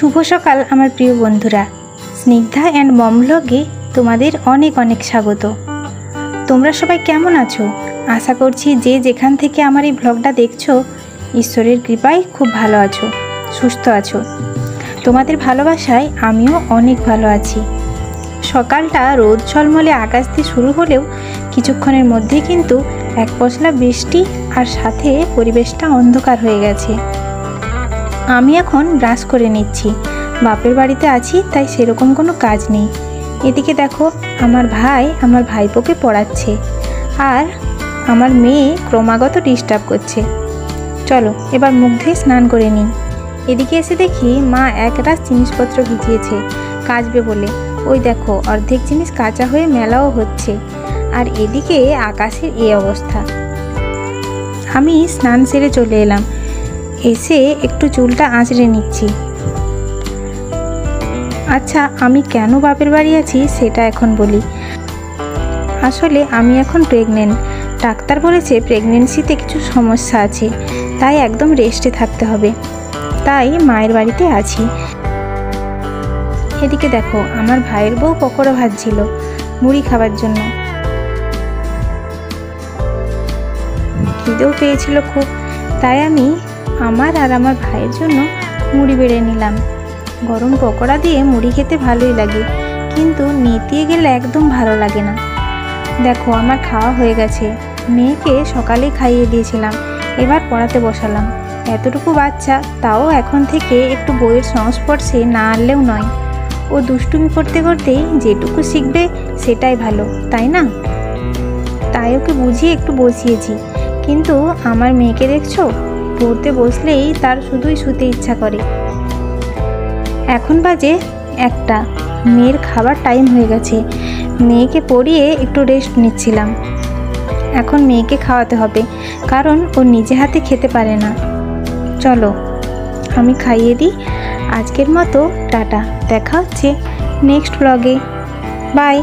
শুভ সকাল আমার প্রিয় বন্ধুরা, স্নিগ্ধা অ্যান্ড মম ব্লগে তোমাদের অনেক অনেক স্বাগত। তোমরা সবাই কেমন আছো? আশা করছি যে যেখান থেকে আমার এই ব্লগটা দেখছো ঈশ্বরের কৃপায় খুব ভালো আছো, সুস্থ আছো। তোমাদের ভালোবাসায় আমিও অনেক ভালো আছি। সকালটা রোদ ঝলমলে আকাশ দিয়ে শুরু হলেও কিছুক্ষণের মধ্যেই কিন্তু এক পশলা বৃষ্টি আর সাথে পরিবেশটা অন্ধকার হয়ে গেছে। আমি এখন ব্রাশ করে নিচ্ছি। বাপের বাড়িতে আছি তাই সেরকম কোনো কাজ নেই। এদিকে দেখো আমার ভাই আমার ভাইপোকে পড়াচ্ছে আর আমার মেয়ে ক্রমাগত ডিস্টার্ব করছে। চলো এবার মুখ ধুয়ে স্নান করে নিই। এদিকে এসে দেখি মা এক রাশ জিনিসপত্র ভিজিয়েছে কাচবে বলে। ওই দেখো অর্ধেক জিনিস কাঁচা হয়ে মেলাও হচ্ছে, আর এদিকে আকাশের এই অবস্থা। আমি স্নান সেরে চলে এলাম, এসে একটু চুলটা আঁচড়ে নিচ্ছি। আচ্ছা, আমি কেন বাপের বাড়ি আছি সেটা এখন বলি। আসলে আমি এখন প্রেগনেন্ট। ডাক্তার বলেছে প্রেগনেন্সিতে কিছু সমস্যা আছে, তাই একদম রেস্টে থাকতে হবে, তাই মায়ের বাড়িতে আছি। এদিকে দেখো আমার ভাইয়ের বউ পকোড়া ভাজছিল মুড়ি খাবার জন্য। খিদেও পেয়েছিল খুব, তাই আমি আমার আর আমার ভাইয়ের জন্য মুড়ি বেড়ে নিলাম। গরম পকোড়া দিয়ে মুড়ি খেতে ভালোই লাগে, কিন্তু নেতিয়ে গেলে একদম ভালো লাগে না। দেখো আমার খাওয়া হয়ে গেছে। মেয়েকে সকালেই খাইয়ে দিয়েছিলাম, এবার পড়াতে বসালাম। এতটুকু বাচ্চা, তাও এখন থেকে একটু বইয়ের সংস্পর্শে না আনলেও নয়। ও দুষ্টুমি করতে করতেই যেটুকু শিখবে সেটাই ভালো, তাই না? তাই ওকে বুঝিয়ে একটু বসিয়েছি। কিন্তু আমার মেয়েকে দেখছো, পড়তে বসলেই তার শুধুই শুতে ইচ্ছা করে। এখন বাজে 1টা, মেয়ের খাবার টাইম হয়ে গেছে। মেয়েকে পড়িয়ে একটু রেস্ট নিচ্ছিলাম। এখন মেয়েকে খাওয়াতে হবে, কারণ ও নিজে হাতে খেতে পারে না। চলো আমি খাইয়ে দিই। আজকের মতো টাটা, দেখা হচ্ছে নেক্সট ব্লগে। বাই।